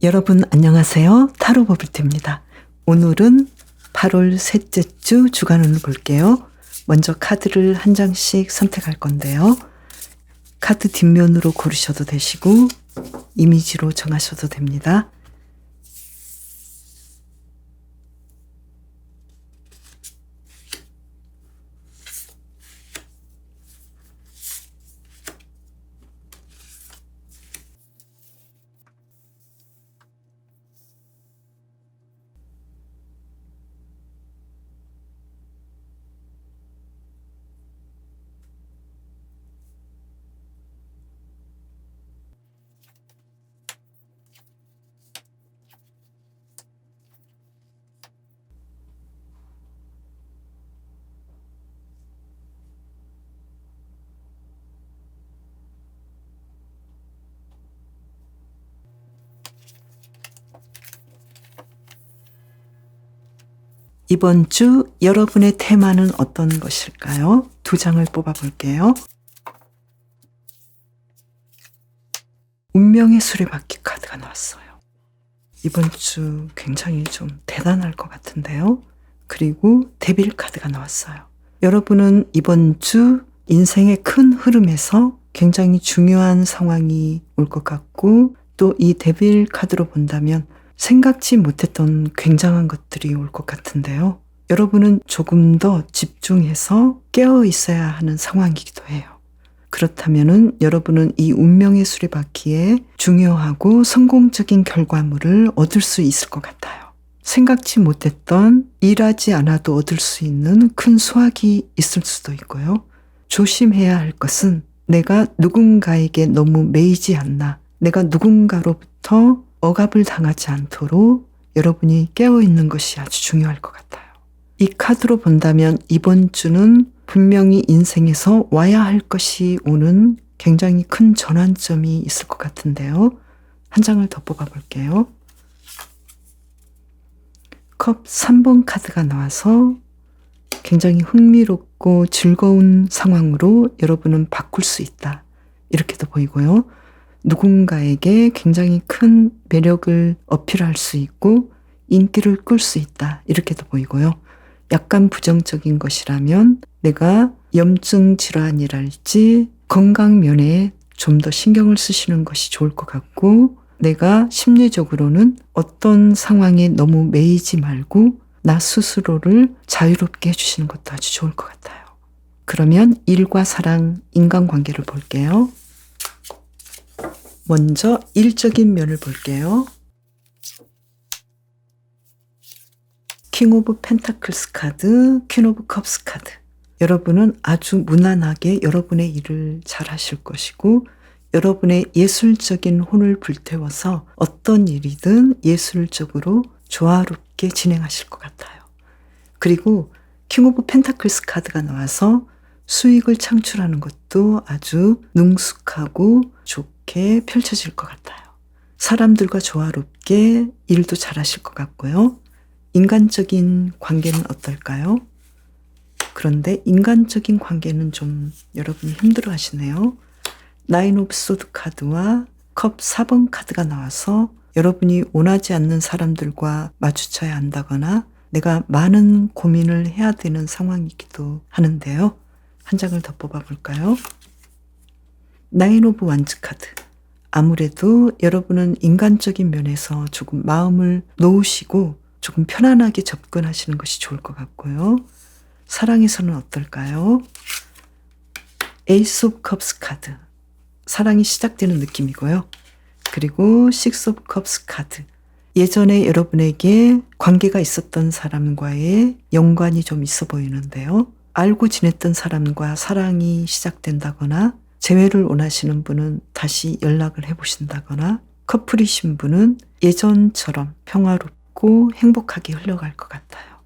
여러분 안녕하세요. 타로 버블트입니다. 오늘은 8월 셋째 주 주간운을 볼게요. 먼저 카드를 한 장씩 선택할 건데요. 카드 뒷면으로 고르셔도 되시고 이미지로 정하셔도 됩니다. 이번 주 여러분의 테마는 어떤 것일까요? 두 장을 뽑아 볼게요. 운명의 수레바퀴 카드가 나왔어요. 이번 주 굉장히 좀 대단할 것 같은데요. 그리고 데빌 카드가 나왔어요. 여러분은 이번 주 인생의 큰 흐름에서 굉장히 중요한 상황이 올 것 같고, 또 이 데빌 카드로 본다면 생각지 못했던 굉장한 것들이 올 것 같은데요. 여러분은 조금 더 집중해서 깨어 있어야 하는 상황이기도 해요. 그렇다면은 여러분은 이 운명의 수레바퀴에 중요하고 성공적인 결과물을 얻을 수 있을 것 같아요. 생각지 못했던, 일하지 않아도 얻을 수 있는 큰 수확이 있을 수도 있고요. 조심해야 할 것은 내가 누군가에게 너무 매이지 않나, 내가 누군가로부터 억압을 당하지 않도록 여러분이 깨어있는 것이 아주 중요할 것 같아요. 이 카드로 본다면 이번 주는 분명히 인생에서 와야 할 것이 오는 굉장히 큰 전환점이 있을 것 같은데요. 한 장을 더 뽑아 볼게요. 컵 3번 카드가 나와서 굉장히 흥미롭고 즐거운 상황으로 여러분은 바꿀 수 있다, 이렇게도 보이고요. 누군가에게 굉장히 큰 매력을 어필할 수 있고 인기를 끌 수 있다, 이렇게도 보이고요. 약간 부정적인 것이라면 내가 염증 질환이랄지 건강 면에 좀 더 신경을 쓰시는 것이 좋을 것 같고, 내가 심리적으로는 어떤 상황에 너무 매이지 말고 나 스스로를 자유롭게 해주시는 것도 아주 좋을 것 같아요. 그러면 일과 사랑, 인간관계를 볼게요. 먼저 일적인 면을 볼게요. 킹 오브 펜타클스 카드, 퀸 오브 컵스 카드. 여러분은 아주 무난하게 여러분의 일을 잘 하실 것이고, 여러분의 예술적인 혼을 불태워서 어떤 일이든 예술적으로 조화롭게 진행하실 것 같아요. 그리고 킹 오브 펜타클스 카드가 나와서 수익을 창출하는 것도 아주 능숙하고 좋게 펼쳐질 것 같아요. 사람들과 조화롭게 일도 잘하실 것 같고요. 인간적인 관계는 어떨까요? 그런데 인간적인 관계는 좀 여러분이 힘들어 하시네요. 나인 오브 소드 카드와 컵 4번 카드가 나와서 여러분이 원하지 않는 사람들과 마주쳐야 한다거나 내가 많은 고민을 해야 되는 상황이기도 하는데요. 한 장을 더 뽑아볼까요? 나인 오브 완즈 카드. 아무래도 여러분은 인간적인 면에서 조금 마음을 놓으시고 조금 편안하게 접근하시는 것이 좋을 것 같고요. 사랑에서는 어떨까요? 에이스 오브 컵스 카드. 사랑이 시작되는 느낌이고요. 그리고 식스 오브 컵스 카드. 예전에 여러분에게 관계가 있었던 사람과의 연관이 좀 있어 보이는데요. 알고 지냈던 사람과 사랑이 시작된다거나, 재회를 원하시는 분은 다시 연락을 해보신다거나, 커플이신 분은 예전처럼 평화롭고 행복하게 흘러갈 것 같아요.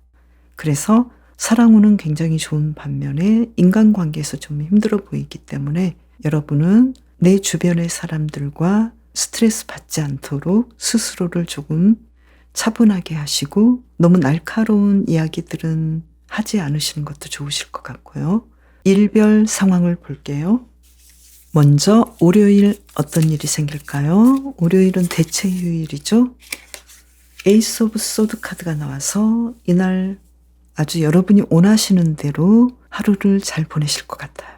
그래서 사랑운은 굉장히 좋은 반면에 인간관계에서 좀 힘들어 보이기 때문에 여러분은 내 주변의 사람들과 스트레스 받지 않도록 스스로를 조금 차분하게 하시고, 너무 날카로운 이야기들은 하지 않으시는 것도 좋으실 것 같고요. 일별 상황을 볼게요. 먼저 월요일 어떤 일이 생길까요? 월요일은 대체 휴일이죠. 에이스 오브 소드 카드가 나와서 이날 아주 여러분이 원하시는 대로 하루를 잘 보내실 것 같아요.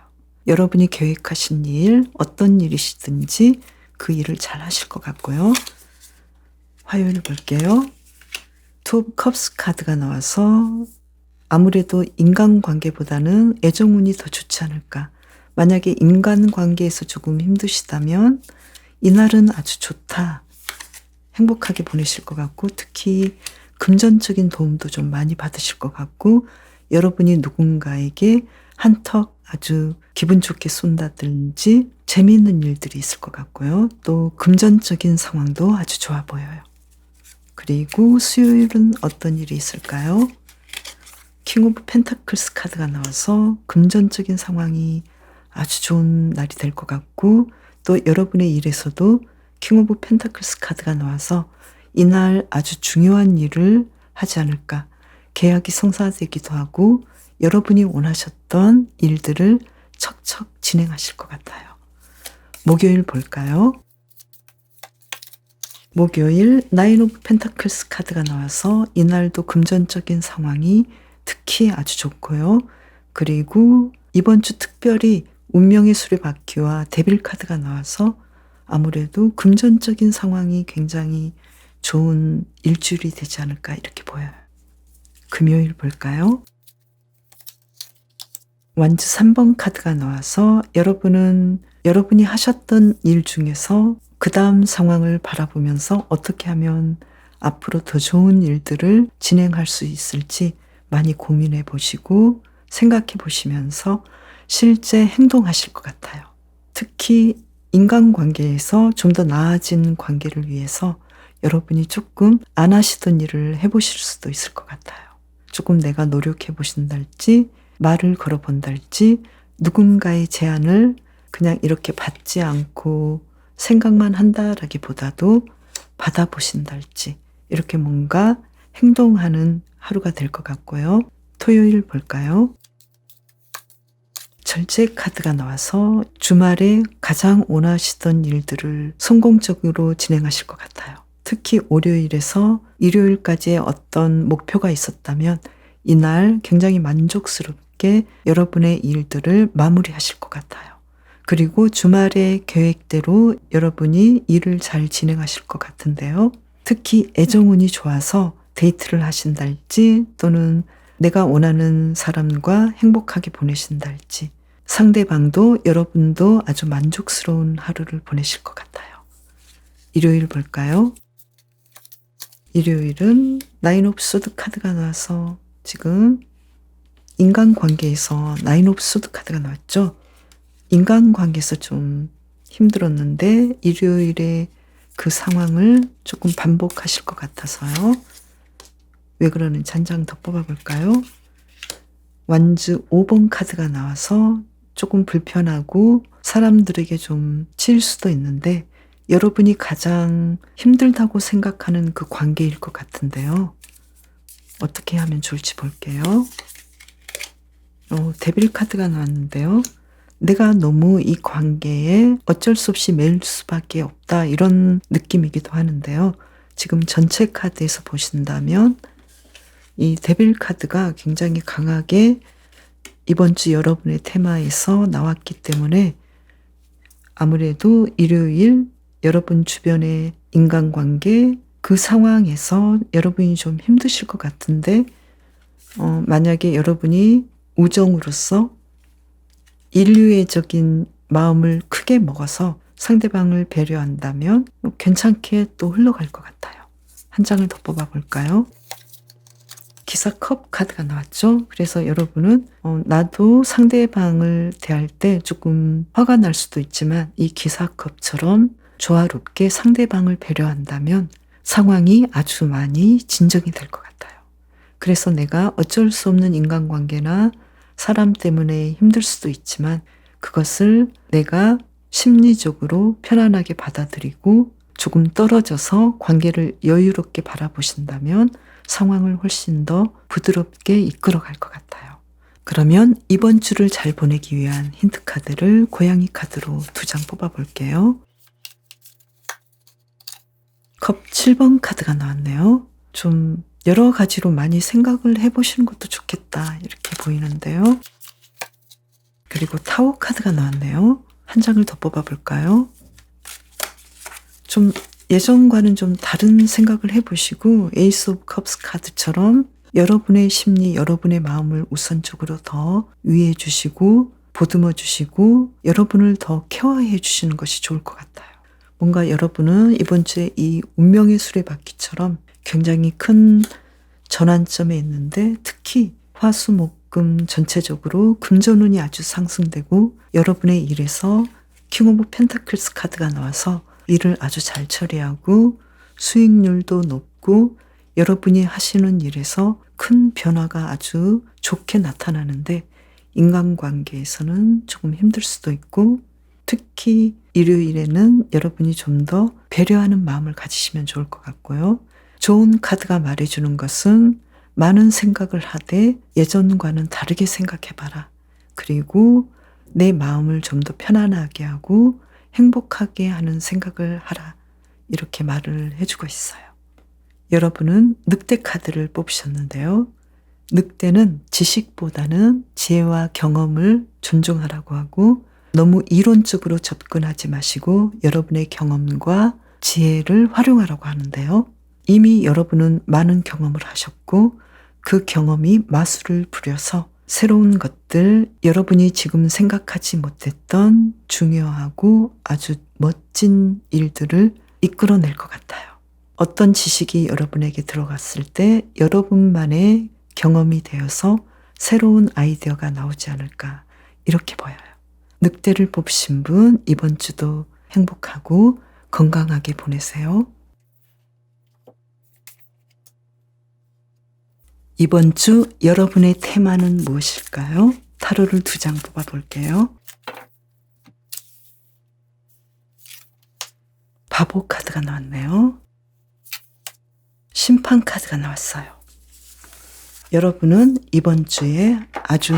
여러분이 계획하신 일, 어떤 일이시든지 그 일을 잘 하실 것 같고요. 화요일 볼게요. 투 오브 컵스 카드가 나와서 아무래도 인간관계보다는 애정운이 더 좋지 않을까. 만약에 인간관계에서 조금 힘드시다면 이날은 아주 좋다. 행복하게 보내실 것 같고 특히 금전적인 도움도 좀 많이 받으실 것 같고 여러분이 누군가에게 한턱 아주 기분 좋게 쏜다든지 재미있는 일들이 있을 것 같고요. 또 금전적인 상황도 아주 좋아 보여요. 그리고 수요일은 어떤 일이 있을까요? 킹 오브 펜타클스 카드가 나와서 금전적인 상황이 아주 좋은 날이 될 것 같고 또 여러분의 일에서도 킹 오브 펜타클스 카드가 나와서 이날 아주 중요한 일을 하지 않을까. 계약이 성사되기도 하고 여러분이 원하셨던 일들을 척척 진행하실 것 같아요. 목요일 볼까요? 목요일 나인 오브 펜타클스 카드가 나와서 이날도 금전적인 상황이 특히 아주 좋고요. 그리고 이번 주 특별히 운명의 수레바퀴와 데빌 카드가 나와서 아무래도 금전적인 상황이 굉장히 좋은 일주일이 되지 않을까 이렇게 보여요. 금요일 볼까요? 완즈 3번 카드가 나와서 여러분이 하셨던 일 중에서 그 다음 상황을 바라보면서 어떻게 하면 앞으로 더 좋은 일들을 진행할 수 있을지 많이 고민해 보시고 생각해 보시면서 실제 행동하실 것 같아요. 특히 인간관계에서 좀 더 나아진 관계를 위해서 여러분이 조금 안 하시던 일을 해보실 수도 있을 것 같아요. 조금 내가 노력해 보신달지 말을 걸어 본달지 누군가의 제안을 그냥 이렇게 받지 않고 생각만 한다라기보다도 받아보신달지 이렇게 뭔가 행동하는 하루가 될 것 같고요. 토요일 볼까요? 절제 카드가 나와서 주말에 가장 원하시던 일들을 성공적으로 진행하실 것 같아요. 특히 월요일에서 일요일까지의 어떤 목표가 있었다면 이날 굉장히 만족스럽게 여러분의 일들을 마무리하실 것 같아요. 그리고 주말의 계획대로 여러분이 일을 잘 진행하실 것 같은데요. 특히 애정운이 좋아서 데이트를 하신달지 또는 내가 원하는 사람과 행복하게 보내신달지 상대방도 여러분도 아주 만족스러운 하루를 보내실 것 같아요. 일요일 볼까요? 일요일은 나인 오브 소드 카드가 나와서 지금 인간관계에서 나인 오브 소드 카드가 나왔죠. 인간관계에서 좀 힘들었는데 일요일에 그 상황을 조금 반복하실 것 같아서요. 왜 그러는지 한 장 더 뽑아볼까요? 완즈 5번 카드가 나와서 조금 불편하고 사람들에게 좀 치일 수도 있는데 여러분이 가장 힘들다고 생각하는 그 관계일 것 같은데요. 어떻게 하면 좋을지 볼게요. 데빌 카드가 나왔는데요. 내가 너무 이 관계에 어쩔 수 없이 매일 수밖에 없다 이런 느낌이기도 하는데요. 지금 전체 카드에서 보신다면 이 데빌 카드가 굉장히 강하게 이번 주 여러분의 테마에서 나왔기 때문에 아무래도 일요일 여러분 주변의 인간관계 그 상황에서 여러분이 좀 힘드실 것 같은데 만약에 여러분이 우정으로서 인류애적인 마음을 크게 먹어서 상대방을 배려한다면 괜찮게 또 흘러갈 것 같아요. 한 장을 더 뽑아볼까요? 기사 컵 카드가 나왔죠. 그래서 여러분은 나도 상대방을 대할 때 조금 화가 날 수도 있지만 이 기사컵처럼 조화롭게 상대방을 배려한다면 상황이 아주 많이 진정이 될 것 같아요. 그래서 내가 어쩔 수 없는 인간관계나 사람 때문에 힘들 수도 있지만 그것을 내가 심리적으로 편안하게 받아들이고 조금 떨어져서 관계를 여유롭게 바라보신다면 상황을 훨씬 더 부드럽게 이끌어갈 것 같아요. 그러면 이번 주를 잘 보내기 위한 힌트 카드를 고양이 카드로 2장 뽑아볼게요. 컵 7번 카드가 나왔네요. 좀 여러 가지로 많이 생각을 해보시는 것도 좋겠다 이렇게 보이는데요. 그리고 타워 카드가 나왔네요. 한 장을 더 뽑아볼까요? 좀 예전과는 좀 다른 생각을 해보시고 에이스 오브 컵스 카드처럼 여러분의 심리, 여러분의 마음을 우선적으로 더 위해 주시고 보듬어 주시고 여러분을 더 케어해 주시는 것이 좋을 것 같아요. 뭔가 여러분은 이번 주에 이 운명의 수레바퀴처럼 굉장히 큰 전환점에 있는데 특히 화수목금 전체적으로 금전운이 아주 상승되고 여러분의 일에서 킹 오브 펜타클스 카드가 나와서 일을 아주 잘 처리하고 수익률도 높고 여러분이 하시는 일에서 큰 변화가 아주 좋게 나타나는데 인간관계에서는 조금 힘들 수도 있고 특히 일요일에는 여러분이 좀 더 배려하는 마음을 가지시면 좋을 것 같고요. 좋은 카드가 말해주는 것은 많은 생각을 하되 예전과는 다르게 생각해봐라. 그리고 내 마음을 좀 더 편안하게 하고 행복하게 하는 생각을 하라. 이렇게 말을 해주고 있어요. 여러분은 늑대 카드를 뽑으셨는데요. 늑대는 지식보다는 지혜와 경험을 존중하라고 하고 너무 이론적으로 접근하지 마시고 여러분의 경험과 지혜를 활용하라고 하는데요. 이미 여러분은 많은 경험을 하셨고 그 경험이 마술을 부려서 새로운 것들, 여러분이 지금 생각하지 못했던 중요하고 아주 멋진 일들을 이끌어낼 것 같아요. 어떤 지식이 여러분에게 들어갔을 때 여러분만의 경험이 되어서 새로운 아이디어가 나오지 않을까 이렇게 보여요. 늑대를 뽑으신 분 이번 주도 행복하고 건강하게 보내세요. 이번 주 여러분의 테마는 무엇일까요? 타로를 2장 뽑아볼게요. 바보 카드가 나왔네요. 심판 카드가 나왔어요. 여러분은 이번 주에 아주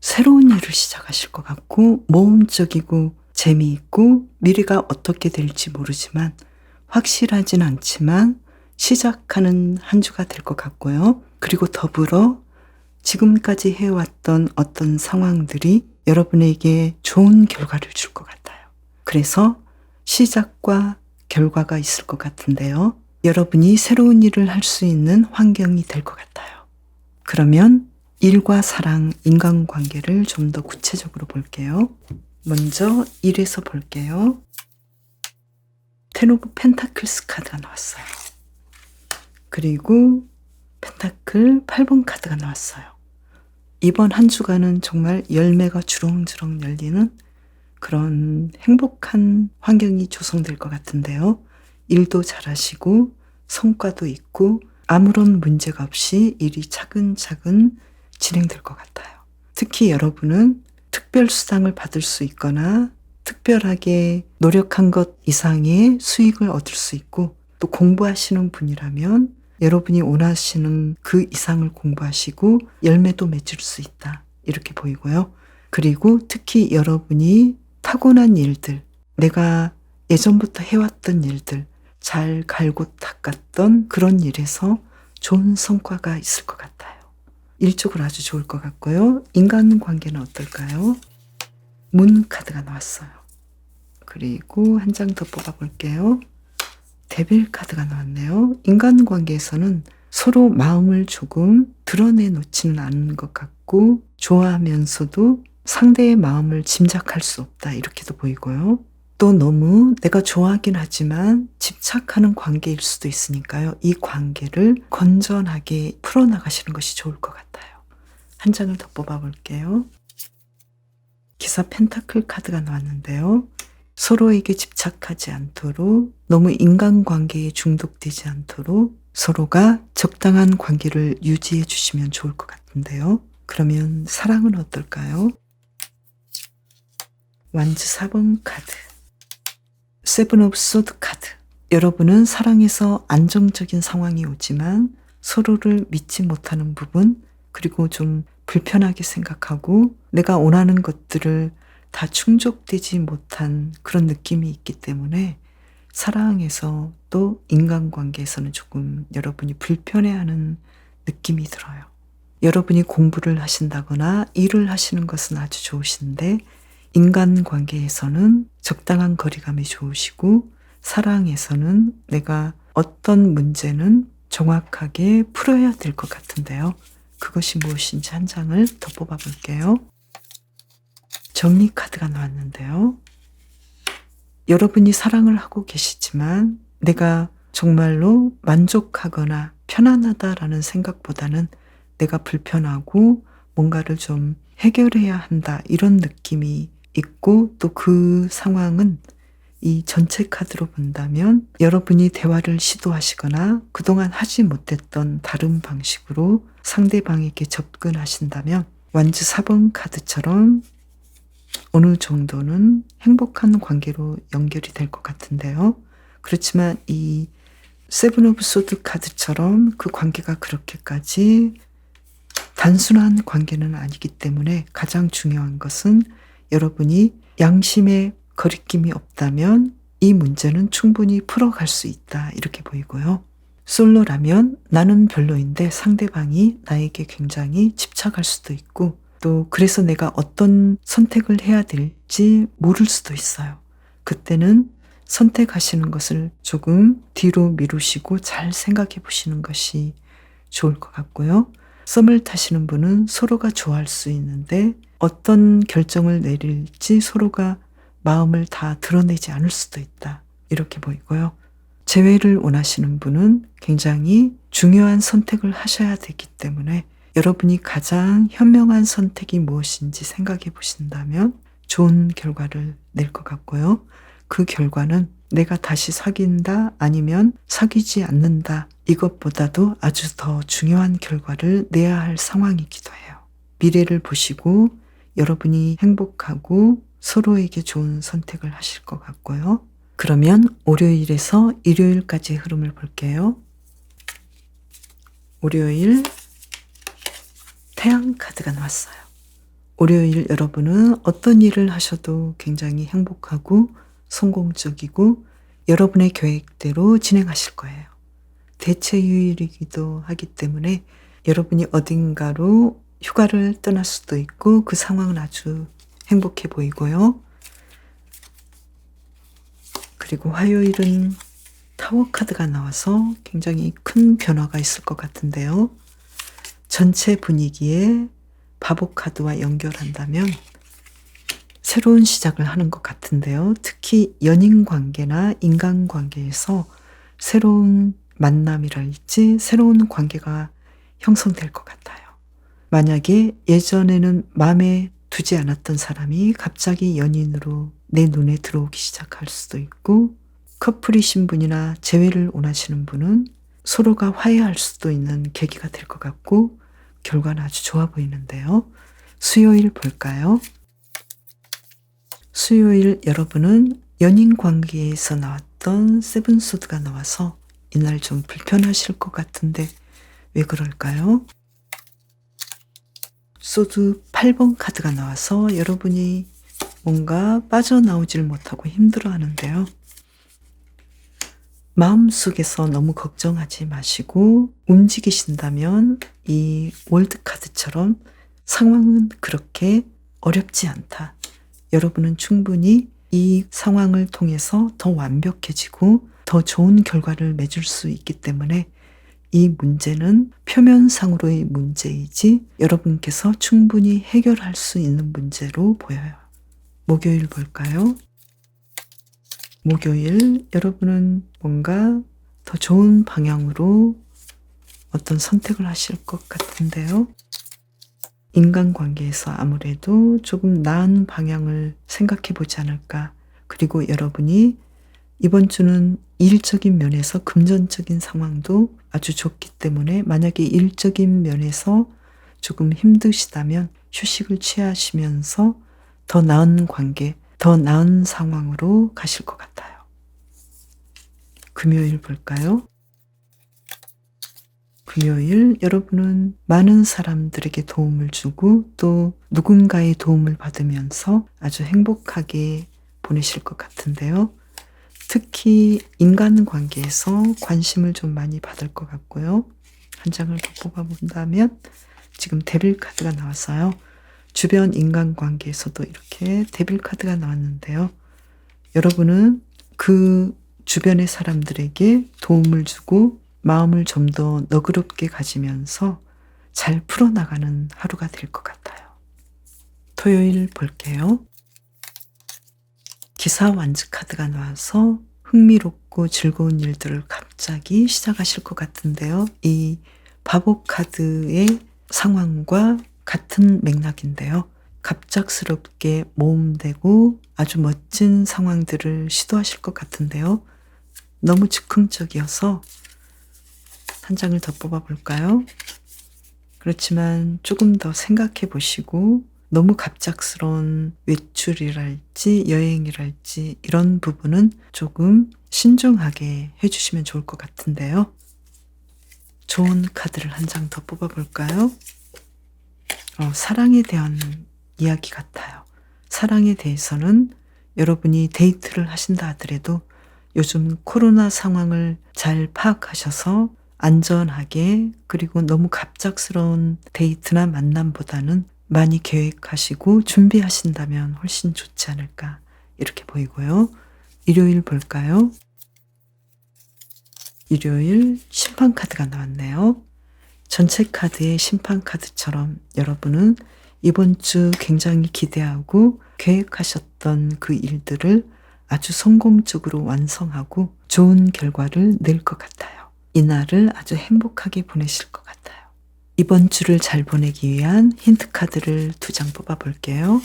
새로운 일을 시작하실 것 같고 모험적이고 재미있고 미래가 어떻게 될지 모르지만 확실하진 않지만 시작하는 한 주가 될 것 같고요. 그리고 더불어 지금까지 해왔던 어떤 상황들이 여러분에게 좋은 결과를 줄 것 같아요. 그래서 시작과 결과가 있을 것 같은데요. 여러분이 새로운 일을 할 수 있는 환경이 될 것 같아요. 그러면 일과 사랑, 인간관계를 좀 더 구체적으로 볼게요. 먼저 일에서 볼게요. 텐 오브 펜타클스 카드가 나왔어요. 그리고 펜타클 8번 카드가 나왔어요. 이번 한 주간은 정말 열매가 주렁주렁 열리는 그런 행복한 환경이 조성될 것 같은데요. 일도 잘하시고 성과도 있고 아무런 문제가 없이 일이 차근차근 진행될 것 같아요. 특히 여러분은 특별수당을 받을 수 있거나 특별하게 노력한 것 이상의 수익을 얻을 수 있고 또 공부하시는 분이라면 여러분이 원하시는 그 이상을 공부하시고 열매도 맺을 수 있다. 이렇게 보이고요. 그리고 특히 여러분이 타고난 일들, 내가 예전부터 해왔던 일들, 잘 갈고 닦았던 그런 일에서 좋은 성과가 있을 것 같아요. 일적으로 아주 좋을 것 같고요. 인간관계는 어떨까요? 문 카드가 나왔어요. 그리고 한 장 더 뽑아볼게요. 데빌 카드가 나왔네요. 인간관계에서는 서로 마음을 조금 드러내놓지는 않는 것 같고 좋아하면서도 상대의 마음을 짐작할 수 없다 이렇게도 보이고요. 또 너무 내가 좋아하긴 하지만 집착하는 관계일 수도 있으니까요. 이 관계를 건전하게 풀어나가시는 것이 좋을 것 같아요. 한 장을 더 뽑아볼게요. 기사 펜타클 카드가 나왔는데요. 서로에게 집착하지 않도록 너무 인간관계에 중독되지 않도록 서로가 적당한 관계를 유지해 주시면 좋을 것 같은데요. 그러면 사랑은 어떨까요? 완즈 4번 카드, 세븐 오브 소드 카드. 여러분은 사랑에서 안정적인 상황이 오지만 서로를 믿지 못하는 부분 그리고 좀 불편하게 생각하고 내가 원하는 것들을 다 충족되지 못한 그런 느낌이 있기 때문에 사랑에서 또 인간관계에서는 조금 여러분이 불편해하는 느낌이 들어요. 여러분이 공부를 하신다거나 일을 하시는 것은 아주 좋으신데 인간관계에서는 적당한 거리감이 좋으시고 사랑에서는 내가 어떤 문제는 정확하게 풀어야 될 것 같은데요. 그것이 무엇인지 한 장을 더 뽑아 볼게요. 정리 카드가 나왔는데요. 여러분이 사랑을 하고 계시지만 내가 정말로 만족하거나 편안하다라는 생각보다는 내가 불편하고 뭔가를 좀 해결해야 한다 이런 느낌이 있고 또 그 상황은 이 전체 카드로 본다면 여러분이 대화를 시도하시거나 그동안 하지 못했던 다른 방식으로 상대방에게 접근하신다면 완즈 4번 카드처럼 어느 정도는 행복한 관계로 연결이 될 것 같은데요. 그렇지만 이 세븐 오브 소드 카드처럼 그 관계가 그렇게까지 단순한 관계는 아니기 때문에 가장 중요한 것은 여러분이 양심의 거리낌이 없다면 이 문제는 충분히 풀어갈 수 있다 이렇게 보이고요. 솔로라면 나는 별로인데 상대방이 나에게 굉장히 집착할 수도 있고 또 그래서 내가 어떤 선택을 해야 될지 모를 수도 있어요. 그때는 선택하시는 것을 조금 뒤로 미루시고 잘 생각해 보시는 것이 좋을 것 같고요. 썸을 타시는 분은 서로가 좋아할 수 있는데 어떤 결정을 내릴지 서로가 마음을 다 드러내지 않을 수도 있다. 이렇게 보이고요. 재회를 원하시는 분은 굉장히 중요한 선택을 하셔야 되기 때문에 여러분이 가장 현명한 선택이 무엇인지 생각해 보신다면 좋은 결과를 낼 것 같고요. 그 결과는 내가 다시 사귄다 아니면 사귀지 않는다 이것보다도 아주 더 중요한 결과를 내야 할 상황이기도 해요. 미래를 보시고 여러분이 행복하고 서로에게 좋은 선택을 하실 것 같고요. 그러면 월요일에서 일요일까지의 흐름을 볼게요. 월요일 태양 카드가 나왔어요. 월요일 여러분은 어떤 일을 하셔도 굉장히 행복하고 성공적이고 여러분의 계획대로 진행하실 거예요. 대체휴일이기도 하기 때문에 여러분이 어딘가로 휴가를 떠날 수도 있고 그 상황은 아주 행복해 보이고요. 그리고 화요일은 타워 카드가 나와서 굉장히 큰 변화가 있을 것 같은데요. 전체 분위기에 바보 카드와 연결한다면 새로운 시작을 하는 것 같은데요. 특히 연인 관계나 인간 관계에서 새로운 만남이랄지 새로운 관계가 형성될 것 같아요. 만약에 예전에는 마음에 두지 않았던 사람이 갑자기 연인으로 내 눈에 들어오기 시작할 수도 있고 커플이신 분이나 재회를 원하시는 분은 서로가 화해할 수도 있는 계기가 될 것 같고 결과는 아주 좋아 보이는데요. 수요일 볼까요? 수요일 여러분은 연인 관계에서 나왔던 세븐 소드가 나와서 이날 좀 불편하실 것 같은데 왜 그럴까요? 소드 8번 카드가 나와서 여러분이 뭔가 빠져나오질 못하고 힘들어하는데요. 마음속에서 너무 걱정하지 마시고 움직이신다면 이 월드 카드처럼 상황은 그렇게 어렵지 않다. 여러분은 충분히 이 상황을 통해서 더 완벽해지고 더 좋은 결과를 맺을 수 있기 때문에 이 문제는 표면상으로의 문제이지 여러분께서 충분히 해결할 수 있는 문제로 보여요. 목요일 볼까요? 목요일 여러분은 뭔가 더 좋은 방향으로 어떤 선택을 하실 것 같은데요. 인간관계에서 아무래도 조금 나은 방향을 생각해 보지 않을까. 그리고 여러분이 이번 주는 일적인 면에서 금전적인 상황도 아주 좋기 때문에 만약에 일적인 면에서 조금 힘드시다면 휴식을 취하시면서 더 나은 관계, 더 나은 상황으로 가실 것 같아요. 금요일 볼까요? 금요일 여러분은 많은 사람들에게 도움을 주고 또 누군가의 도움을 받으면서 아주 행복하게 보내실 것 같은데요. 특히 인간관계에서 관심을 좀 많이 받을 것 같고요. 한 장을 더 뽑아본다면 지금 데빌 카드가 나왔어요. 주변 인간관계에서도 이렇게 데빌 카드가 나왔는데요. 여러분은 그 주변의 사람들에게 도움을 주고 마음을 좀 더 너그럽게 가지면서 잘 풀어나가는 하루가 될 것 같아요. 토요일 볼게요. 기사 완즈 카드가 나와서 흥미롭고 즐거운 일들을 갑자기 시작하실 것 같은데요. 이 바보 카드의 상황과 같은 맥락인데요. 갑작스럽게 모험되고 아주 멋진 상황들을 시도하실 것 같은데요. 너무 즉흥적이어서 한 장을 더 뽑아볼까요? 그렇지만 조금 더 생각해 보시고 너무 갑작스러운 외출이랄지 여행이랄지 이런 부분은 조금 신중하게 해주시면 좋을 것 같은데요. 좋은 카드를 한 장 더 뽑아볼까요? 사랑에 대한 이야기 같아요. 사랑에 대해서는 여러분이 데이트를 하신다 하더라도 요즘 코로나 상황을 잘 파악하셔서 안전하게 그리고 너무 갑작스러운 데이트나 만남보다는 많이 계획하시고 준비하신다면 훨씬 좋지 않을까 이렇게 보이고요. 일요일 볼까요? 일요일 심판 카드가 나왔네요. 전체 카드의 심판 카드처럼 여러분은 이번 주 굉장히 기대하고 계획하셨던 그 일들을 아주 성공적으로 완성하고 좋은 결과를 낼 것 같아요. 이날을 아주 행복하게 보내실 것 같아요. 이번 주를 잘 보내기 위한 힌트 카드를 2장 뽑아볼게요.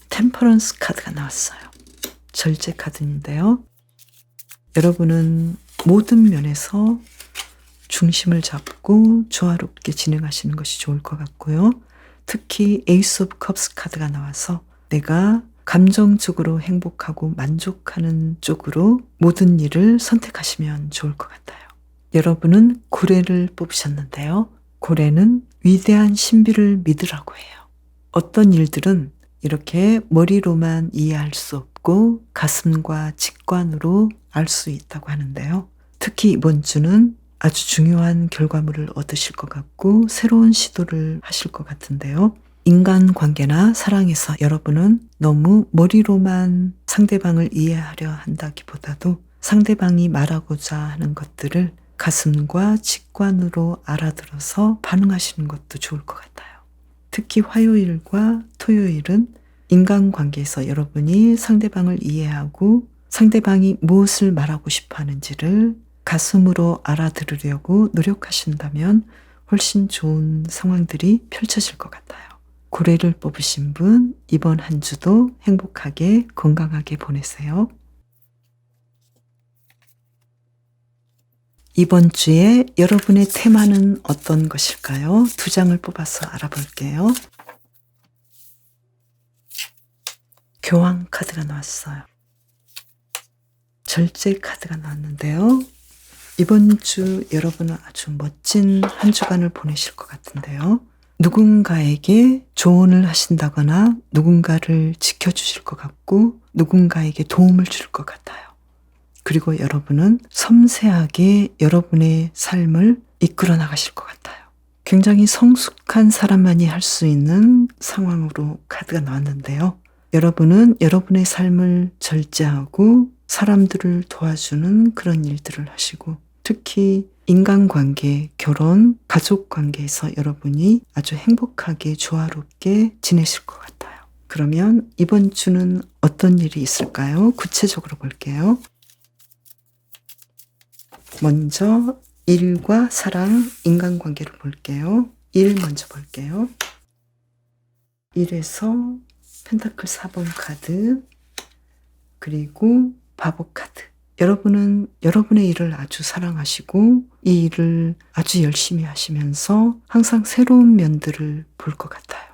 템퍼런스 카드가 나왔어요. 절제 카드인데요. 여러분은 모든 면에서 중심을 잡고 조화롭게 진행하시는 것이 좋을 것 같고요. 특히 에이스 오브 컵스 카드가 나와서 내가 감정적으로 행복하고 만족하는 쪽으로 모든 일을 선택하시면 좋을 것 같아요. 여러분은 고래를 뽑으셨는데요. 고래는 위대한 신비를 믿으라고 해요. 어떤 일들은 이렇게 머리로만 이해할 수 없고 가슴과 직관으로 알 수 있다고 하는데요. 특히 이번 주는 아주 중요한 결과물을 얻으실 것 같고 새로운 시도를 하실 것 같은데요. 인간관계나 사랑에서 여러분은 너무 머리로만 상대방을 이해하려 한다기보다도 상대방이 말하고자 하는 것들을 가슴과 직관으로 알아들어서 반응하시는 것도 좋을 것 같아요. 특히 화요일과 토요일은 인간관계에서 여러분이 상대방을 이해하고 상대방이 무엇을 말하고 싶어 하는지를 가슴으로 알아들으려고 노력하신다면 훨씬 좋은 상황들이 펼쳐질 것 같아요. 고래를 뽑으신 분, 이번 한 주도 행복하게 건강하게 보내세요. 이번 주에 여러분의 테마는 어떤 것일까요? 2장을 뽑아서 알아볼게요. 교황 카드가 나왔어요. 절제 카드가 나왔는데요. 이번 주 여러분은 아주 멋진 한 주간을 보내실 것 같은데요. 누군가에게 조언을 하신다거나 누군가를 지켜주실 것 같고 누군가에게 도움을 줄 것 같아요. 그리고 여러분은 섬세하게 여러분의 삶을 이끌어 나가실 것 같아요. 굉장히 성숙한 사람만이 할 수 있는 상황으로 카드가 나왔는데요. 여러분은 여러분의 삶을 절제하고 사람들을 도와주는 그런 일들을 하시고 특히 인간관계, 결혼, 가족관계에서 여러분이 아주 행복하게 조화롭게 지내실 것 같아요. 그러면 이번 주는 어떤 일이 있을까요? 구체적으로 볼게요. 먼저 일과 사랑, 인간관계를 볼게요. 일 먼저 볼게요. 일에서 펜타클 4번 카드 그리고 바보 카드. 여러분은 여러분의 일을 아주 사랑하시고 이 일을 아주 열심히 하시면서 항상 새로운 면들을 볼 것 같아요.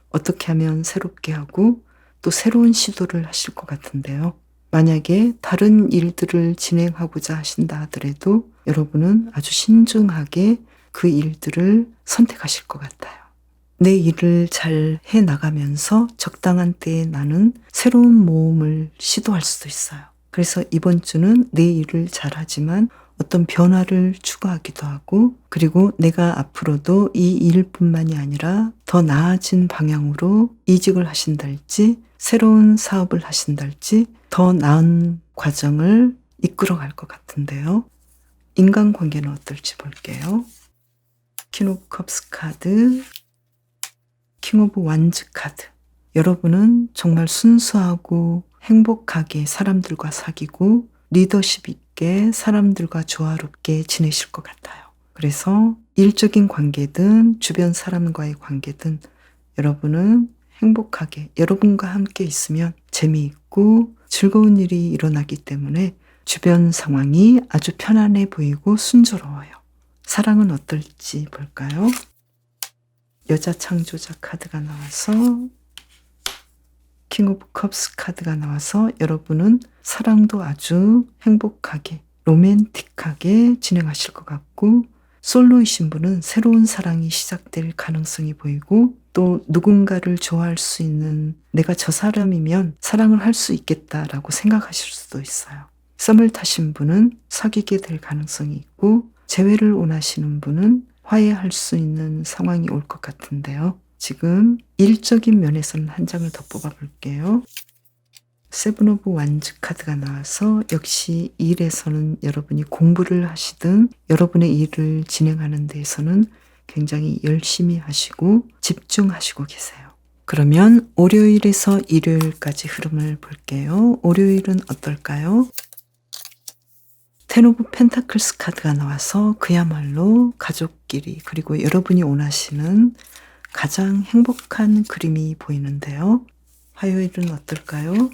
어떻게 하면 새롭게 하고 또 새로운 시도를 하실 것 같은데요. 만약에 다른 일들을 진행하고자 하신다 하더라도 여러분은 아주 신중하게 그 일들을 선택하실 것 같아요. 내 일을 잘 해나가면서 적당한 때에 나는 새로운 모험을 시도할 수도 있어요. 그래서 이번 주는 내 일을 잘하지만 어떤 변화를 추구하기도 하고, 그리고 내가 앞으로도 이 일뿐만이 아니라 더 나아진 방향으로 이직을 하신달지 새로운 사업을 하신달지 더 나은 과정을 이끌어갈 것 같은데요. 인간관계는 어떨지 볼게요. 퀸 오브 컵스 카드, 킹 오브 완즈 카드. 여러분은 정말 순수하고 행복하게 사람들과 사귀고 리더십 있게 사람들과 조화롭게 지내실 것 같아요. 그래서 일적인 관계든 주변 사람과의 관계든 여러분은 행복하게, 여러분과 함께 있으면 재미있고 즐거운 일이 일어나기 때문에 주변 상황이 아주 편안해 보이고 순조로워요. 사랑은 어떨지 볼까요? 여자 창조자 카드가 나와서 킹 오브 컵스 카드가 나와서 여러분은 사랑도 아주 행복하게 로맨틱하게 진행하실 것 같고, 솔로이신 분은 새로운 사랑이 시작될 가능성이 보이고, 또 누군가를 좋아할 수 있는 내가 저 사람이면 사랑을 할 수 있겠다라고 생각하실 수도 있어요. 썸을 타신 분은 사귀게 될 가능성이 있고, 재회를 원하시는 분은 화해할 수 있는 상황이 올 것 같은데요. 지금 일적인 면에서는 한 장을 더 뽑아볼게요. 세븐 오브 완즈 카드가 나와서 역시 일에서는 여러분이 공부를 하시든 여러분의 일을 진행하는 데에서는 굉장히 열심히 하시고 집중하시고 계세요. 그러면 월요일에서 일요일까지 흐름을 볼게요. 월요일은 어떨까요? 텐 오브 펜타클스 카드가 나와서 그야말로 가족끼리 그리고 여러분이 원하시는 가장 행복한 그림이 보이는데요. 화요일은 어떨까요?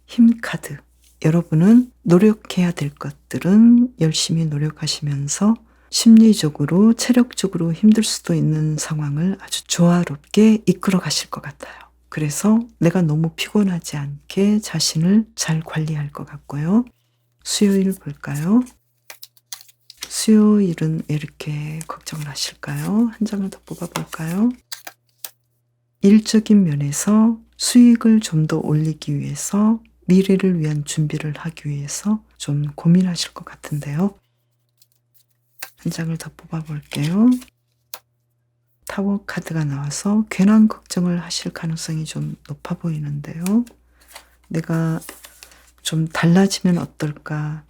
힘 카드. 여러분은 노력해야 될 것들은 열심히 노력하시면서 심리적으로, 체력적으로 힘들 수도 있는 상황을 아주 조화롭게 이끌어 가실 것 같아요. 그래서 내가 너무 피곤하지 않게 자신을 잘 관리할 것 같고요. 수요일 볼까요? 수요일은 왜 이렇게 걱정을 하실까요? 한 장을 더 뽑아볼까요? 일적인 면에서 수익을 좀 더 올리기 위해서 미래를 위한 준비를 하기 위해서 좀 고민하실 것 같은데요. 한 장을 더 뽑아볼게요. 타워 카드가 나와서 괜한 걱정을 하실 가능성이 좀 높아 보이는데요. 내가 좀 달라지면 어떨까?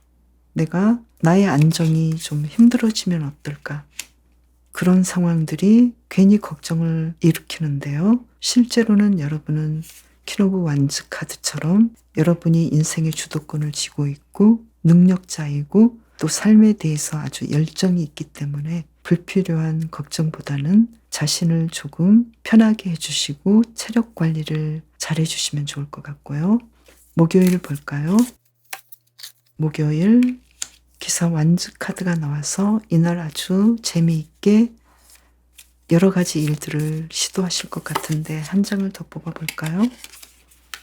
내가 나의 안정이 좀 힘들어지면 어떨까? 그런 상황들이 괜히 걱정을 일으키는데요. 실제로는 여러분은 퀸 오브 완즈 카드처럼 여러분이 인생의 주도권을 쥐고 있고 능력자이고 또 삶에 대해서 아주 열정이 있기 때문에 불필요한 걱정보다는 자신을 조금 편하게 해주시고 체력 관리를 잘 해주시면 좋을 것 같고요. 목요일 볼까요? 목요일 기사 완즈 카드가 나와서 이날 아주 재미있게 여러 가지 일들을 시도하실 것 같은데 한 장을 더 뽑아볼까요?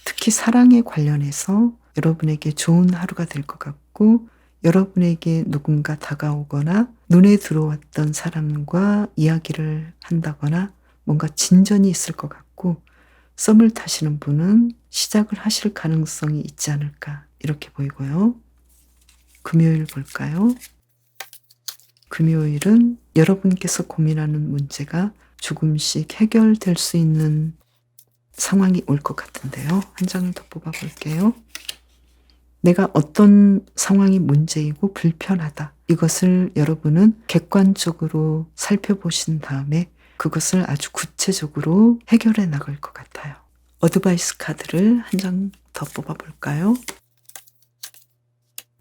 특히 사랑에 관련해서 여러분에게 좋은 하루가 될 것 같고, 여러분에게 누군가 다가오거나 눈에 들어왔던 사람과 이야기를 한다거나 뭔가 진전이 있을 것 같고, 썸을 타시는 분은 시작을 하실 가능성이 있지 않을까 이렇게 보이고요. 금요일 볼까요? 금요일은 여러분께서 고민하는 문제가 조금씩 해결될 수 있는 상황이 올 것 같은데요. 한 장을 더 뽑아볼게요. 내가 어떤 상황이 문제이고 불편하다. 이것을 여러분은 객관적으로 살펴보신 다음에 그것을 아주 구체적으로 해결해 나갈 것 같아요. 어드바이스 카드를 한 장 더 뽑아볼까요?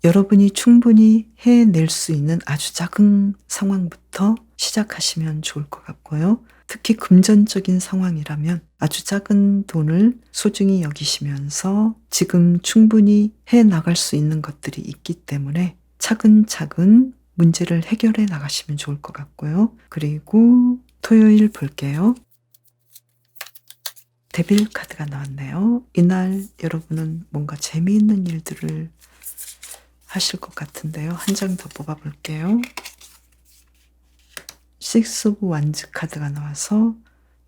여러분이 충분히 해낼 수 있는 아주 작은 상황부터 시작하시면 좋을 것 같고요. 특히 금전적인 상황이라면 아주 작은 돈을 소중히 여기시면서 지금 충분히 해나갈 수 있는 것들이 있기 때문에 차근차근 문제를 해결해 나가시면 좋을 것 같고요. 그리고 토요일 볼게요. 데빌 카드가 나왔네요. 이날 여러분은 뭔가 재미있는 일들을 하실 것 같은데요. 한 장 더 뽑아볼게요. 식스 오브 완즈 카드가 나와서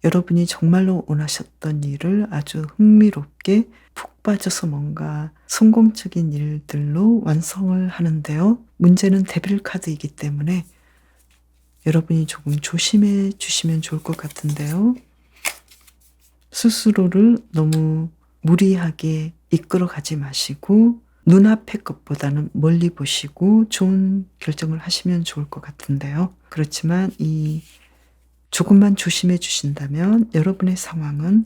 여러분이 정말로 원하셨던 일을 아주 흥미롭게 푹 빠져서 뭔가 성공적인 일들로 완성을 하는데요. 문제는 데빌 카드이기 때문에 여러분이 조금 조심해 주시면 좋을 것 같은데요. 스스로를 너무 무리하게 이끌어 가지 마시고 눈앞의 것보다는 멀리 보시고 좋은 결정을 하시면 좋을 것 같은데요. 그렇지만 조금만 조심해 주신다면 여러분의 상황은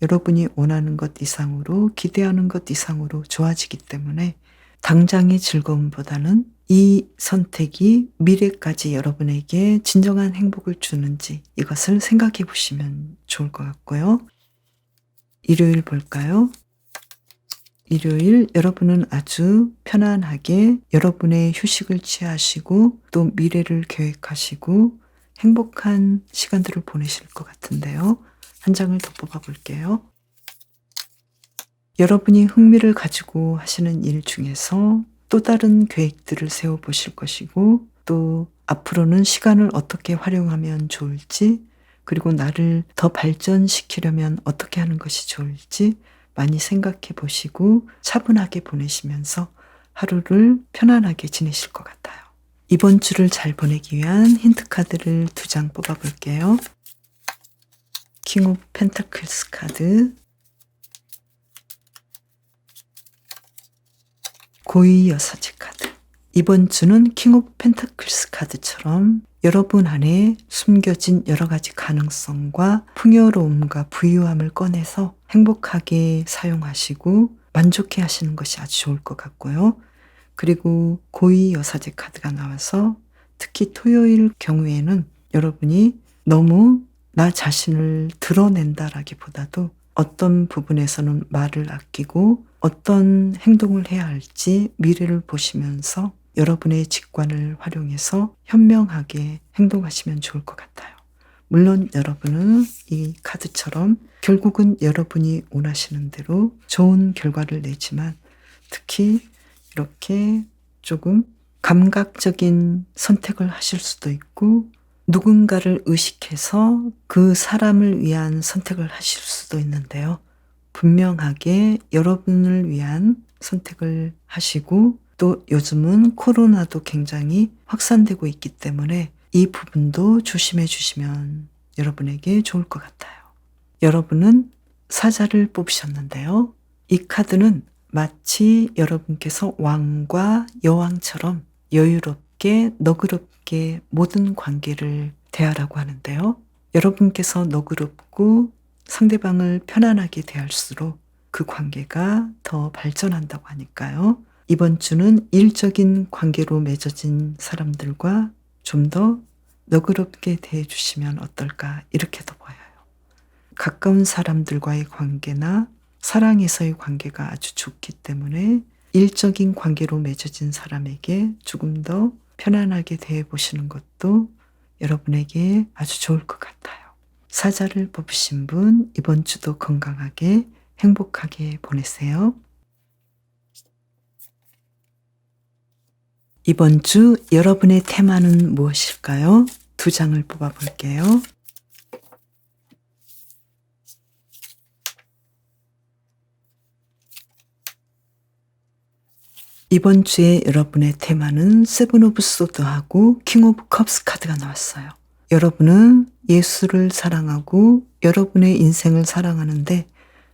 여러분이 원하는 것 이상으로 기대하는 것 이상으로 좋아지기 때문에 당장의 즐거움보다는 이 선택이 미래까지 여러분에게 진정한 행복을 주는지 이것을 생각해 보시면 좋을 것 같고요. 일요일 볼까요? 일요일 여러분은 아주 편안하게 여러분의 휴식을 취하시고 또 미래를 계획하시고 행복한 시간들을 보내실 것 같은데요. 한 장을 더 뽑아볼게요. 여러분이 흥미를 가지고 하시는 일 중에서 또 다른 계획들을 세워보실 것이고 또 앞으로는 시간을 어떻게 활용하면 좋을지 그리고 나를 더 발전시키려면 어떻게 하는 것이 좋을지 많이 생각해 보시고 차분하게 보내시면서 하루를 편안하게 지내실 것 같아요. 이번 주를 잘 보내기 위한 힌트 카드를 2장 뽑아볼게요. 킹 오브 펜타클스 카드, 고위 여사제 카드. 이번 주는 킹 오브 펜타클스 카드처럼 여러분 안에 숨겨진 여러 가지 가능성과 풍요로움과 부유함을 꺼내서 행복하게 사용하시고 만족해 하시는 것이 아주 좋을 것 같고요. 그리고 고위 여사제 카드가 나와서 특히 토요일 경우에는 여러분이 너무 나 자신을 드러낸다라기보다도 어떤 부분에서는 말을 아끼고 어떤 행동을 해야 할지 미래를 보시면서 여러분의 직관을 활용해서 현명하게 행동하시면 좋을 것 같아요. 물론 여러분은 이 카드처럼 결국은 여러분이 원하시는 대로 좋은 결과를 내지만 특히 이렇게 조금 감각적인 선택을 하실 수도 있고 누군가를 의식해서 그 사람을 위한 선택을 하실 수도 있는데요. 분명하게 여러분을 위한 선택을 하시고 또 요즘은 코로나도 굉장히 확산되고 있기 때문에 이 부분도 조심해 주시면 여러분에게 좋을 것 같아요. 여러분은 사자를 뽑으셨는데요. 이 카드는 마치 여러분께서 왕과 여왕처럼 여유롭게 너그럽게 모든 관계를 대하라고 하는데요. 여러분께서 너그럽고 상대방을 편안하게 대할수록 그 관계가 더 발전한다고 하니까요. 이번 주는 일적인 관계로 맺어진 사람들과 좀 더 너그럽게 대해주시면 어떨까 이렇게도 보여요. 가까운 사람들과의 관계나 사랑에서의 관계가 아주 좋기 때문에 일적인 관계로 맺어진 사람에게 조금 더 편안하게 대해보시는 것도 여러분에게 아주 좋을 것 같아요. 사자를 뽑으신 분 이번 주도 건강하게 행복하게 보내세요. 이번 주 여러분의 테마는 무엇일까요? 2장을 뽑아볼게요. 이번 주에 여러분의 테마는 세븐 오브 소드하고 킹 오브 컵스 카드가 나왔어요. 여러분은 예수를 사랑하고 여러분의 인생을 사랑하는데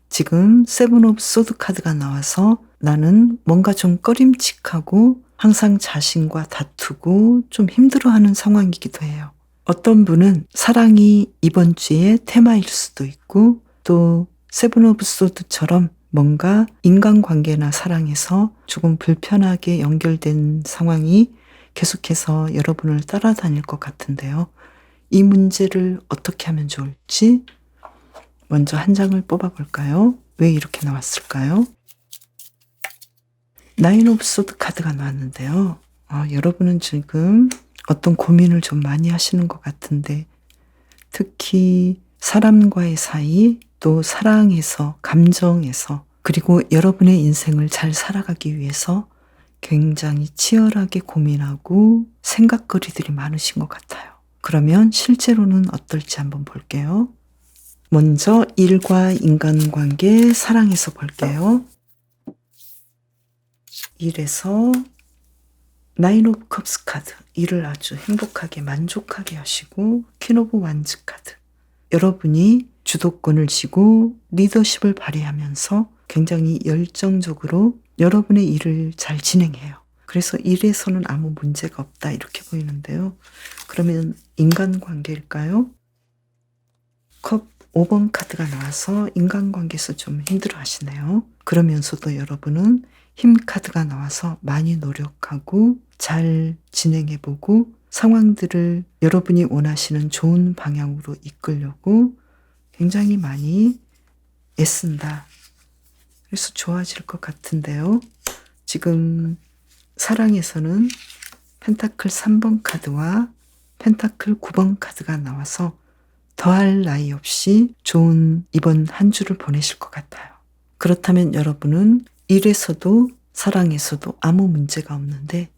지금 세븐 오브 소드 카드가 나와서 나는 뭔가 좀 꺼림칙하고 항상 자신과 다투고 좀 힘들어하는 상황이기도 해요. 어떤 분은 사랑이 이번 주의 테마일 수도 있고 또 세븐 오브 소드처럼 뭔가 인간관계나 사랑에서 조금 불편하게 연결된 상황이 계속해서 여러분을 따라다닐 것 같은데요. 이 문제를 어떻게 하면 좋을지 먼저 한 장을 뽑아볼까요? 왜 이렇게 나왔을까요? 나인 오브 소드 카드가 나왔는데요. 여러분은 지금 어떤 고민을 좀 많이 하시는 것 같은데 특히 사람과의 사이 또 사랑에서, 감정에서, 그리고 여러분의 인생을 잘 살아가기 위해서 굉장히 치열하게 고민하고 생각거리들이 많으신 것 같아요. 그러면 실제로는 어떨지 한번 볼게요. 먼저 일과 인간관계, 사랑에서 볼게요. 일에서 나인 오브 컵스 카드, 일을 아주 행복하게 만족하게 하시고 퀸 오브 완즈 카드, 여러분이 주도권을 쥐고 리더십을 발휘하면서 굉장히 열정적으로 여러분의 일을 잘 진행해요. 그래서 일에서는 아무 문제가 없다 이렇게 보이는데요. 그러면 인간관계일까요? 컵 5번 카드가 나와서 인간관계에서 좀 힘들어 하시네요. 그러면서도 여러분은 힘 카드가 나와서 많이 노력하고 잘 진행해보고 상황들을 여러분이 원하시는 좋은 방향으로 이끌려고 굉장히 많이 애쓴다. 그래서 좋아질 것 같은데요. 지금 사랑에서는 펜타클 3번 카드와 펜타클 9번 카드가 나와서 더할 나위 없이 좋은 이번 한 주를 보내실 것 같아요. 그렇다면 여러분은 일에서도 사랑에서도 아무 문제가 없는데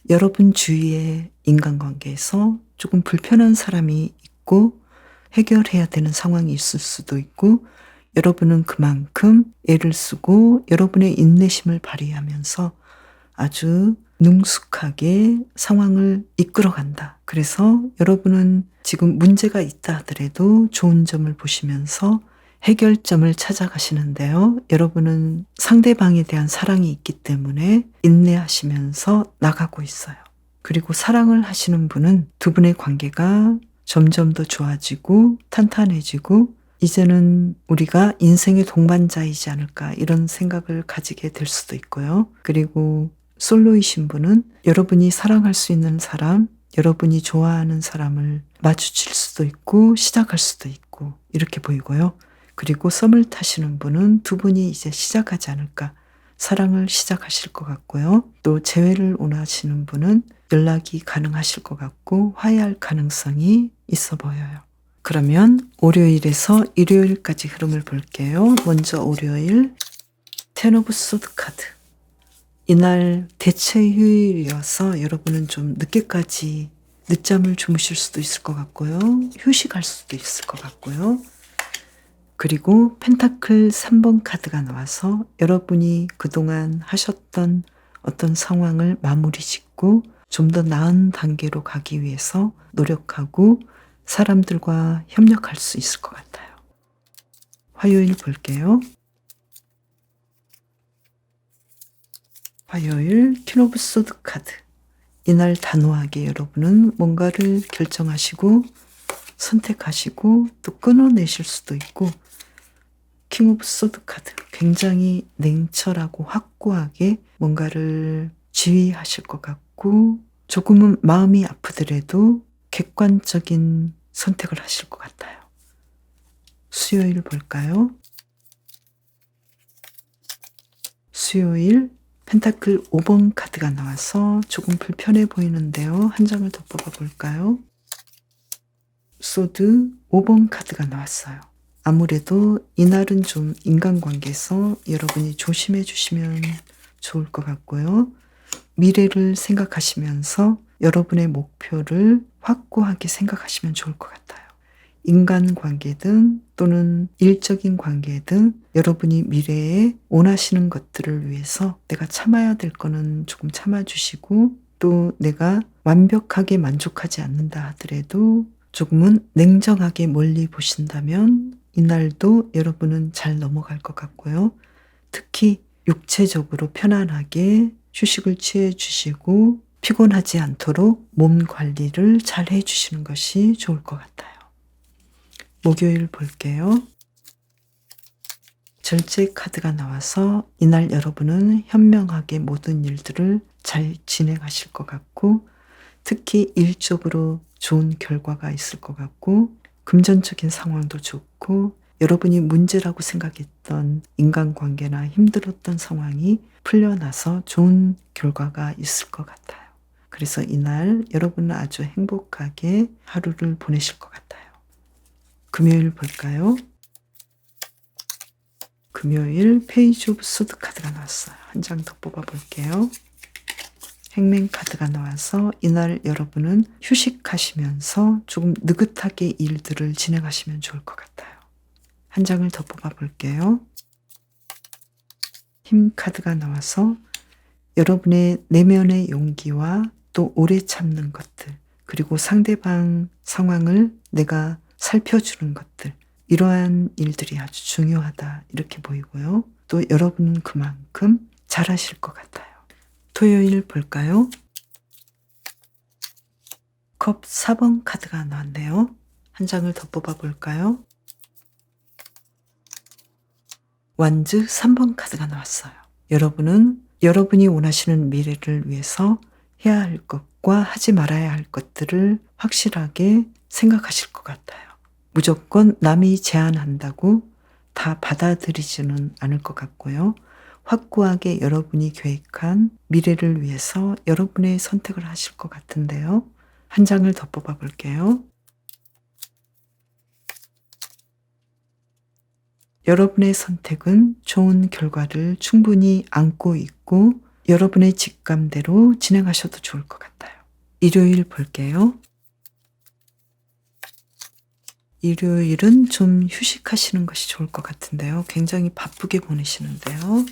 여러분 주위의 인간관계에서 조금 불편한 사람이 있고 해결해야 되는 상황이 있을 수도 있고 여러분은 그만큼 애를 쓰고 여러분의 인내심을 발휘하면서 아주 능숙하게 상황을 이끌어간다. 그래서 여러분은 지금 문제가 있다 하더라도 좋은 점을 보시면서 해결점을 찾아가시는데요. 여러분은 상대방에 대한 사랑이 있기 때문에 인내하시면서 나가고 있어요. 그리고 사랑을 하시는 분은 두 분의 관계가 점점 더 좋아지고 탄탄해지고 이제는 우리가 인생의 동반자이지 않을까 이런 생각을 가지게 될 수도 있고요. 그리고 솔로이신 분은 여러분이 사랑할 수 있는 사람, 여러분이 좋아하는 사람을 마주칠 수도 있고 시작할 수도 있고 이렇게 보이고요. 그리고 썸을 타시는 분은 두 분이 이제 시작하지 않을까 사랑을 시작하실 것 같고요. 또 재회를 원하시는 분은 연락이 가능하실 것 같고 화해할 가능성이 있어 보여요. 그러면 월요일에서 일요일까지 흐름을 볼게요. 먼저 월요일 텐 오브 소드 카드. 이날 대체 휴일이어서 여러분은 좀 늦게까지 늦잠을 주무실 수도 있을 것 같고요. 휴식할 수도 있을 것 같고요. 그리고 펜타클 3번 카드가 나와서 여러분이 그동안 하셨던 어떤 상황을 마무리 짓고 좀 더 나은 단계로 가기 위해서 노력하고 사람들과 협력할 수 있을 것 같아요. 화요일 볼게요. 화요일 퀸 오브 소드 카드. 이날 단호하게 여러분은 뭔가를 결정하시고 선택하시고 또 끊어내실 수도 있고 킹 오브 소드 카드. 굉장히 냉철하고 확고하게 뭔가를 지휘하실 것 같고 조금은 마음이 아프더라도 객관적인 선택을 하실 것 같아요. 수요일 볼까요? 수요일 펜타클 5번 카드가 나와서 조금 불편해 보이는데요. 한 장을 더 뽑아 볼까요? 소드 5번 카드가 나왔어요. 아무래도 이날은 좀 인간관계에서 여러분이 조심해 주시면 좋을 것 같고요. 미래를 생각하시면서 여러분의 목표를 확고하게 생각하시면 좋을 것 같아요. 인간관계든 또는 일적인 관계든 여러분이 미래에 원하시는 것들을 위해서 내가 참아야 될 거는 조금 참아주시고 또 내가 완벽하게 만족하지 않는다 하더라도 조금은 냉정하게 멀리 보신다면 이날도 여러분은 잘 넘어갈 것 같고요. 특히 육체적으로 편안하게 휴식을 취해 주시고 피곤하지 않도록 몸 관리를 잘 해주시는 것이 좋을 것 같아요. 목요일 볼게요. 절제 카드가 나와서 이날 여러분은 현명하게 모든 일들을 잘 진행하실 것 같고 특히 일적으로 좋은 결과가 있을 것 같고 금전적인 상황도 좋고 여러분이 문제라고 생각했던 인간관계나 힘들었던 상황이 풀려나서 좋은 결과가 있을 것 같아요. 그래서 이날 여러분은 아주 행복하게 하루를 보내실 것 같아요. 금요일 볼까요? 금요일 페이지 오브 소드 카드가 나왔어요. 한 장 더 뽑아볼게요. 행맨 카드가 나와서 이날 여러분은 휴식하시면서 조금 느긋하게 일들을 진행하시면 좋을 것 같아요. 한 장을 더 뽑아볼게요. 힘 카드가 나와서 여러분의 내면의 용기와 또 오래 참는 것들, 그리고 상대방 상황을 내가 살펴주는 것들, 이러한 일들이 아주 중요하다 이렇게 보이고요. 또 여러분은 그만큼 잘하실 것 같아요. 토요일 볼까요? 컵 4번 카드가 나왔네요. 한 장을 더 뽑아볼까요? 완즈 3번 카드가 나왔어요. 여러분은 여러분이 원하시는 미래를 위해서 해야 할 것과 하지 말아야 할 것들을 확실하게 생각하실 것 같아요. 무조건 남이 제안한다고 다 받아들이지는 않을 것 같고요. 확고하게 여러분이 계획한 미래를 위해서 여러분의 선택을 하실 것 같은데요. 한 장을 더 뽑아볼게요. 여러분의 선택은 좋은 결과를 충분히 안고 있고 여러분의 직감대로 진행하셔도 좋을 것 같아요. 일요일 볼게요. 일요일은 좀 휴식하시는 것이 좋을 것 같은데요. 굉장히 바쁘게 보내시는데요.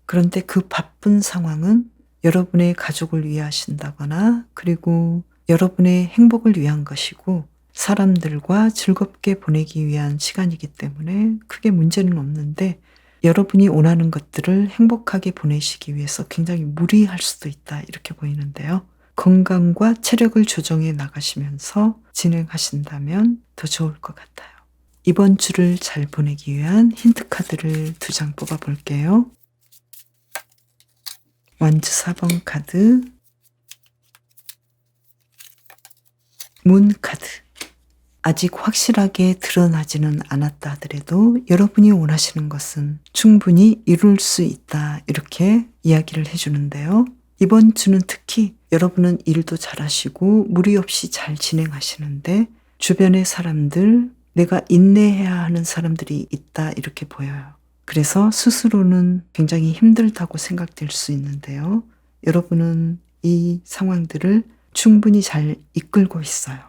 그런데 그 바쁜 상황은 여러분의 가족을 위해 하신다거나 그리고 여러분의 행복을 위한 것이고 사람들과 즐겁게 보내기 위한 시간이기 때문에 크게 문제는 없는데 여러분이 원하는 것들을 행복하게 보내시기 위해서 굉장히 무리할 수도 있다 이렇게 보이는데요. 건강과 체력을 조정해 나가시면서 진행하신다면 더 좋을 것 같아요. 이번 주를 잘 보내기 위한 힌트 카드를 2장 뽑아볼게요. 완즈 4번 카드, 문 카드. 아직 확실하게 드러나지는 않았다 하더라도 여러분이 원하시는 것은 충분히 이룰 수 있다 이렇게 이야기를 해주는데요. 이번 주는 특히 여러분은 일도 잘하시고 무리 없이 잘 진행하시는데 주변의 사람들, 내가 인내해야 하는 사람들이 있다 이렇게 보여요. 그래서 스스로는 굉장히 힘들다고 생각될 수 있는데요. 여러분은 이 상황들을 충분히 잘 이끌고 있어요.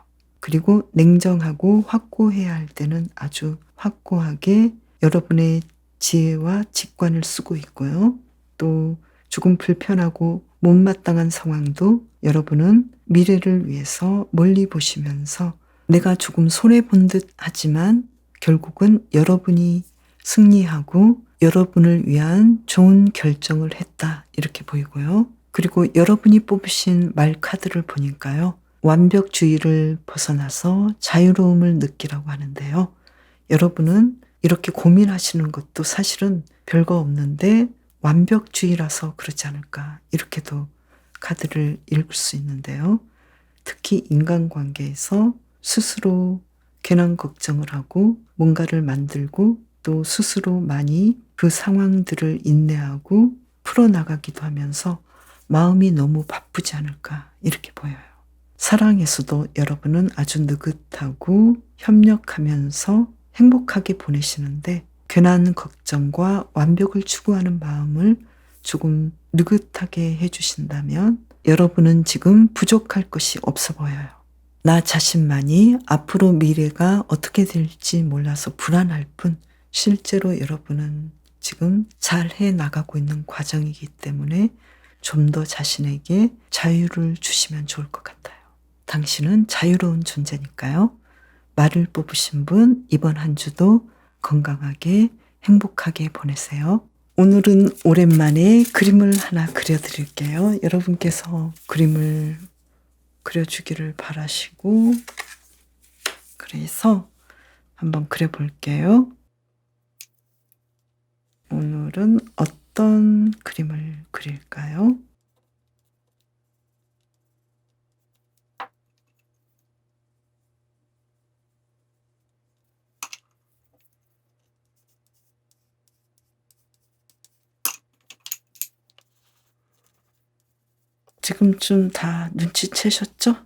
그리고 냉정하고 확고해야 할 때는 아주 확고하게 여러분의 지혜와 직관을 쓰고 있고요. 또 조금 불편하고 못마땅한 상황도 여러분은 미래를 위해서 멀리 보시면서 내가 조금 손해본 듯 하지만 결국은 여러분이 승리하고 여러분을 위한 좋은 결정을 했다 이렇게 보이고요. 그리고 여러분이 뽑으신 말 카드를 보니까요. 완벽주의를 벗어나서 자유로움을 느끼라고 하는데요. 여러분은 이렇게 고민하시는 것도 사실은 별거 없는데 완벽주의라서 그렇지 않을까 이렇게도 카드를 읽을 수 있는데요. 특히 인간관계에서 스스로 괜한 걱정을 하고 뭔가를 만들고 또 스스로 많이 그 상황들을 인내하고 풀어나가기도 하면서 마음이 너무 바쁘지 않을까 이렇게 보여요. 사랑에서도 여러분은 아주 느긋하고 협력하면서 행복하게 보내시는데 괜한 걱정과 완벽을 추구하는 마음을 조금 느긋하게 해주신다면 여러분은 지금 부족할 것이 없어 보여요. 나 자신만이 앞으로 미래가 어떻게 될지 몰라서 불안할 뿐 실제로 여러분은 지금 잘 해나가고 있는 과정이기 때문에 좀 더 자신에게 자유를 주시면 좋을 것 같아요. 당신은 자유로운 존재니까요. 말을 뽑으신 분 이번 한 주도 건강하게 행복하게 보내세요. 오늘은 오랜만에 그림을 하나 그려드릴게요. 여러분께서 그림을 그려주기를 바라시고 그래서 한번 그려볼게요. 오늘은 어떤 그림을 그릴까요? 지금쯤 다 눈치채셨죠?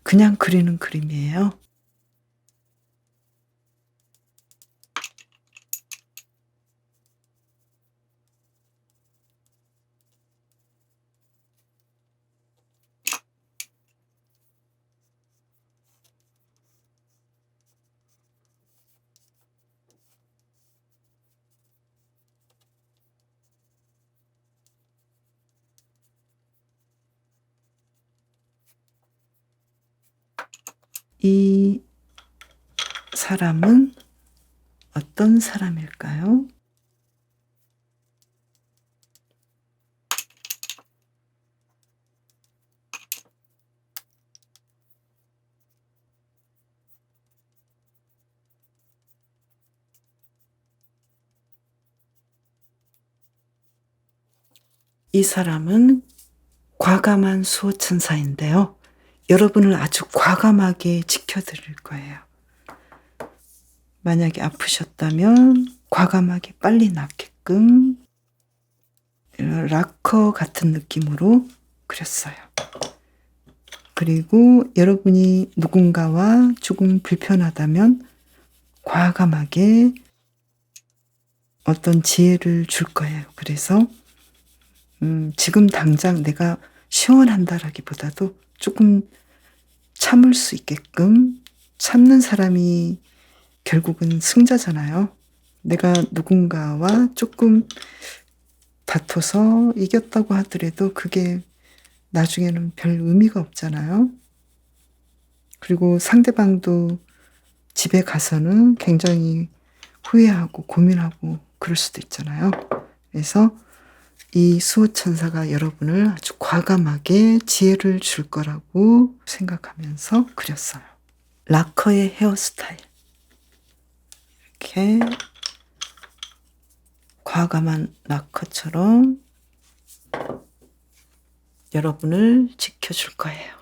그냥 그리는 그림이에요. 이 사람은 어떤 사람일까요? 이 사람은 과감한 수호천사인데요. 여러분을 아주 과감하게 지켜드릴 거예요. 만약에 아프셨다면 과감하게 빨리 낫게끔 락커 같은 느낌으로 그렸어요. 그리고 여러분이 누군가와 조금 불편하다면 과감하게 어떤 지혜를 줄 거예요. 그래서 지금 당장 내가 시원한다라기보다도 조금 참을 수 있게끔, 참는 사람이 결국은 승자잖아요. 내가 누군가와 조금 다퉈서 이겼다고 하더라도 그게 나중에는 별 의미가 없잖아요. 그리고 상대방도 집에 가서는 굉장히 후회하고 고민하고 그럴 수도 있잖아요. 그래서 이 수호천사가 여러분을 아주 과감하게 지혜를 줄 거라고 생각하면서 그렸어요. 락커의 헤어스타일. 이렇게 과감한 락커처럼 여러분을 지켜줄 거예요.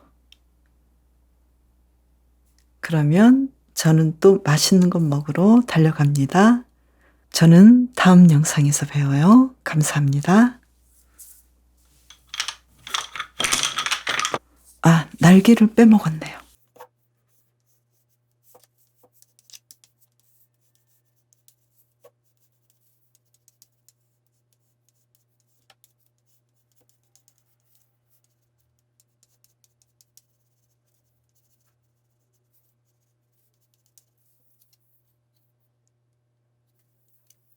그러면 저는 또 맛있는 것 먹으러 달려갑니다. 저는 다음 영상에서 봬요. 감사합니다. 날개를 빼먹었네요.